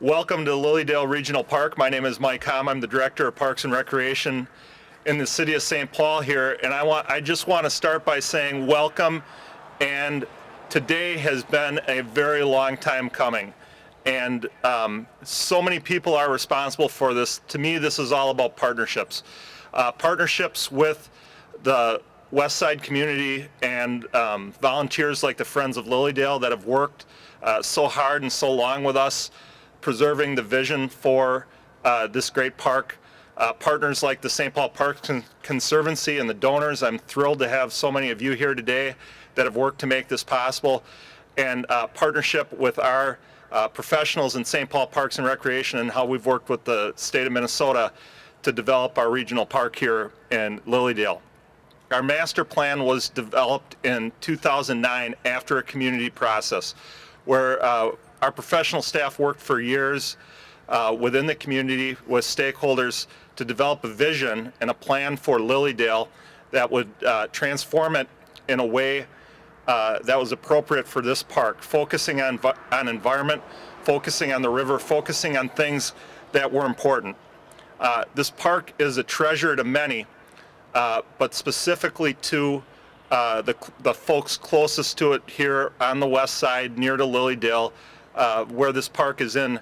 Welcome to Lilydale Regional Park. My name is Mike Hom. I'm the Director of Parks and Recreation in the city of St. Paul here, and I just want to start by saying welcome. And today has been a very long time coming, and so many people are responsible for this. To me, this is all about partnerships. Partnerships with the West Side community and volunteers like the Friends of Lilydale that have worked so hard and so long with us, preserving the vision for this great park. Partners like the Saint Paul Parks Conservancy and the donors. I'm thrilled to have so many of you here today that have worked to make this possible. And partnership with our professionals in Saint Paul Parks and Recreation, and how we've worked with the state of Minnesota to develop our regional park here in Lilydale. Our master plan was developed in 2009 after a community process where our professional staff worked for years within the community with stakeholders to develop a vision and a plan for Lilydale that would transform it in a way that was appropriate for this park, focusing on environment, focusing on the river, focusing on things that were important. This park is a treasure to many, but specifically to the folks closest to it here on the west side, near to Lilydale, where this park is in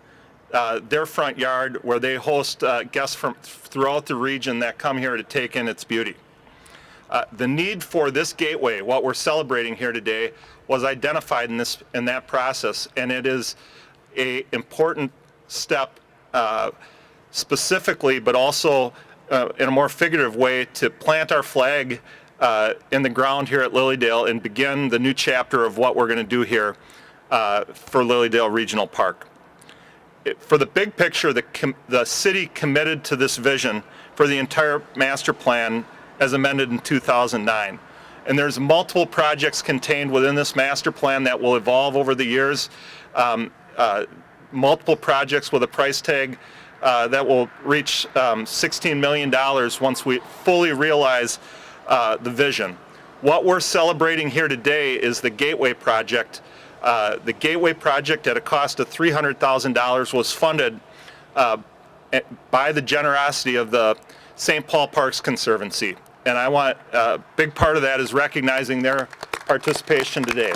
their front yard, where they host guests from throughout the region that come here to take in its beauty. The need for this gateway, what we're celebrating here today, was identified in that process, and it is an important step specifically, but also in a more figurative way, to plant our flag in the ground here at Lilydale and begin the new chapter of what we're going to do here for Lilydale Regional Park. For the big picture, the city committed to this vision for the entire master plan as amended in 2009. And there's multiple projects contained within this master plan that will evolve over the years. Multiple projects with a price tag that will reach $16 million once we fully realize the vision. What we're celebrating here today is the Gateway Project. The Gateway Project, at a cost of $300,000, was funded by the generosity of the Saint Paul Parks Conservancy. And I want a big part of that is recognizing their participation today.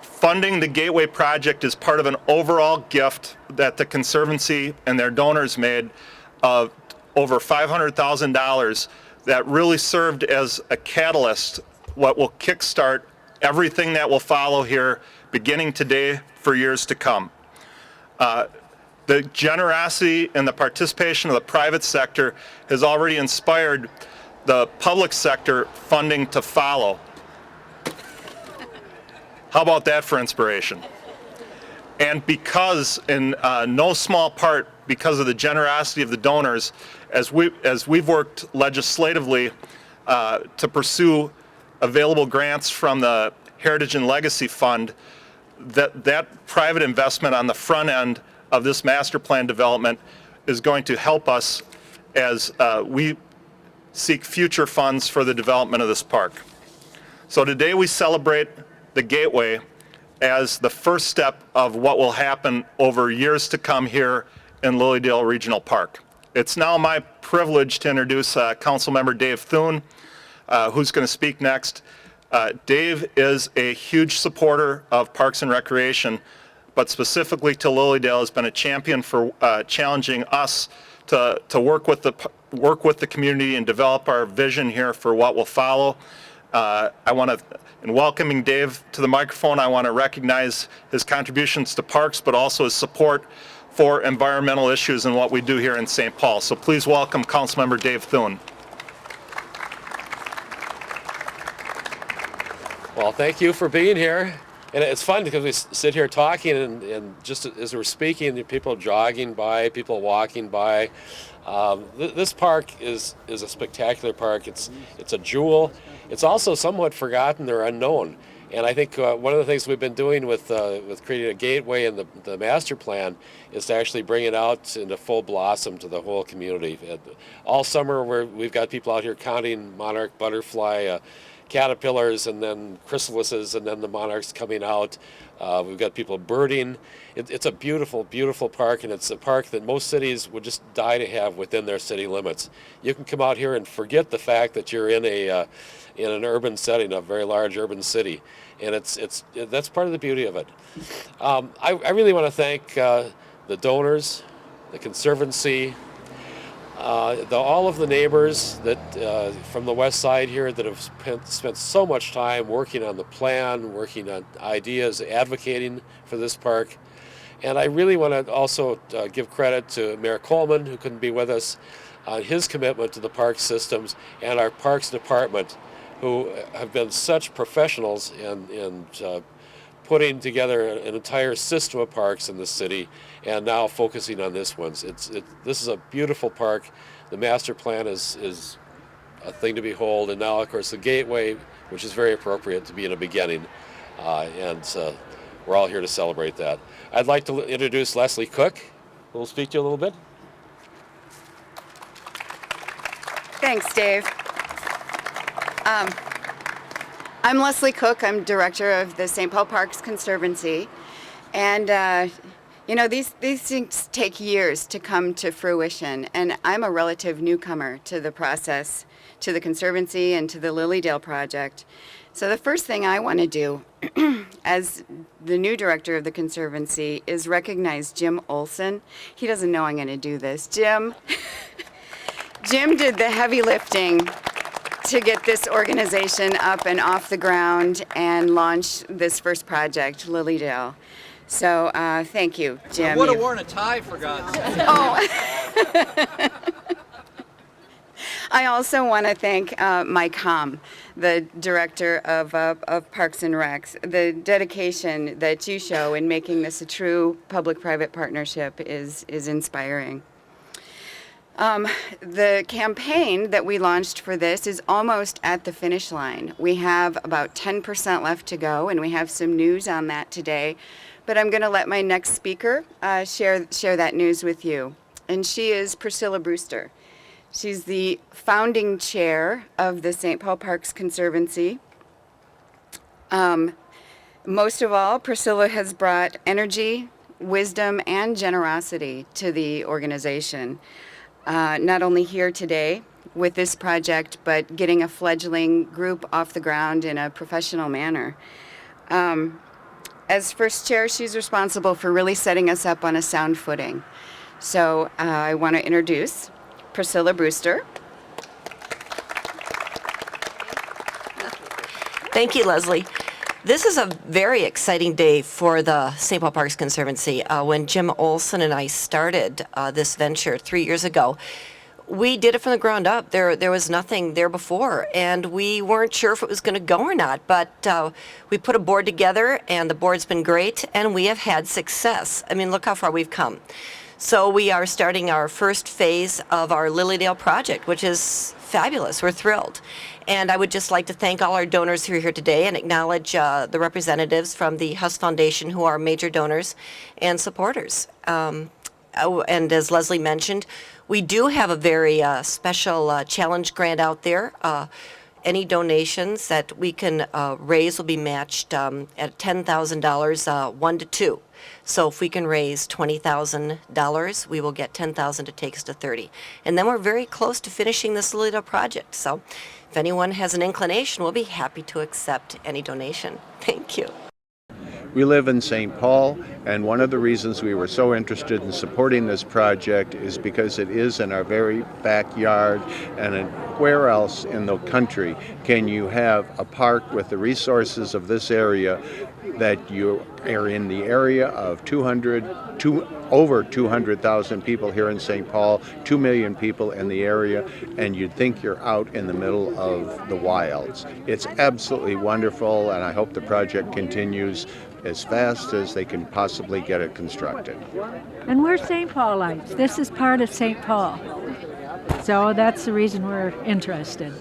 Funding the Gateway Project is part of an overall gift that the Conservancy and their donors made of over $500,000 that really served as a catalyst, what will kickstart everything that will follow here beginning today for years to come. The generosity and the participation of the private sector has already inspired the public sector funding to follow. How about that for inspiration? And because, in no small part, because of the generosity of the donors, as we've worked legislatively to pursue available grants from the Heritage and Legacy Fund, that private investment on the front end of this master plan development is going to help us as we seek future funds for the development of this park. So today we celebrate the Gateway as the first step of what will happen over years to come here in Lilydale Regional Park. It's now my privilege to introduce Councilmember Dave Thune, who's going to speak next. Dave is a huge supporter of Parks and Recreation, but specifically to Lilydale has been a champion for challenging us to work with the community and develop our vision here for what will follow. In welcoming Dave to the microphone, I want to recognize his contributions to parks, but also his support for environmental issues and what we do here in St. Paul. So please welcome Councilmember Dave Thune. Well, thank you for being here. And it's fun because we sit here talking and just as we're speaking, people jogging by, people walking by. This park is a spectacular park. It's a jewel. It's also somewhat forgotten or unknown. And I think one of the things we've been doing with creating a gateway and the master plan is to actually bring it out into full blossom to the whole community. All summer we've got people out here counting monarch butterfly, caterpillars and then chrysalises and then the monarchs coming out. We've got people birding. It's a beautiful, beautiful park, and it's a park that most cities would just die to have within their city limits. You can come out here and forget the fact that you're in an urban setting, a very large urban city, and that's part of the beauty of it. I really want to thank the donors, the Conservancy, all of the neighbors that from the west side here that have spent so much time working on the plan, working on ideas, advocating for this park. And I really want to also give credit to Mayor Coleman, who couldn't be with us, on his commitment to the park systems, and our Parks Department, who have been such professionals in putting together an entire system of parks in the city, and now focusing on this one. This is a beautiful park. The master plan is a thing to behold, and now, of course, the gateway, which is very appropriate to be in a beginning, and we're all here to celebrate that. I'd like to introduce Leslie Cook, who will speak to you a little bit. Thanks, Dave. I'm Leslie Cook. I'm director of the Saint Paul Parks Conservancy. And, these things take years to come to fruition. And I'm a relative newcomer to the process, to the Conservancy and to the Lilydale project. So the first thing I want to do as the new director of the Conservancy is recognize Jim Olson. He doesn't know I'm going to do this. Jim did the heavy lifting to get this organization up and off the ground and launch this first project, Lilydale. So thank you, Jim. I would have worn a tie, for God's sake. Oh. I also want to thank Mike Hom, the director of Parks and Recs. The dedication that you show in making this a true public-private partnership is inspiring. The campaign that we launched for this is almost at the finish line. We have about 10% left to go, and we have some news on that today. But I'm going to let my next speaker share that news with you. And she is Priscilla Brewster. She's the founding chair of the Saint Paul Parks Conservancy. Most of all, Priscilla has brought energy, wisdom, and generosity to the organization. Not only here today with this project, but getting a fledgling group off the ground in a professional manner. As first chair, she's responsible for really setting us up on a sound footing. So I want to introduce Priscilla Brewster. Thank you, Leslie. This is a very exciting day for the Saint Paul Parks Conservancy. When Jim Olson and I started this venture 3 years ago, we did it from the ground up. There was nothing there before, and we weren't sure if it was going to go or not, but we put a board together, and the board's been great, and we have had success. I mean, look how far we've come. So we are starting our first phase of our Lilydale project, which is fabulous. We're thrilled. And I would just like to thank all our donors who are here today and acknowledge the representatives from the Huss Foundation, who are major donors and supporters. And as Leslie mentioned, we do have a very special challenge grant out there. Any donations that we can raise will be matched at $10,000, 1 to 2. So if we can raise $20,000, we will get $10,000 to take us to 30. And then we're very close to finishing this Lilydale project. So if anyone has an inclination, we'll be happy to accept any donation. Thank you. We live in St. Paul, and one of the reasons we were so interested in supporting this project is because it is in our very backyard, and where else in the country can you have a park with the resources of this area that you are in the area of over 200,000 people here in St. Paul, 2 million people in the area, and you'd think you're out in the middle of the wilds. It's absolutely wonderful, and I hope the project continues as fast as they can possibly get it constructed. And we're St. Paulites. This is part of St. Paul. So that's the reason we're interested.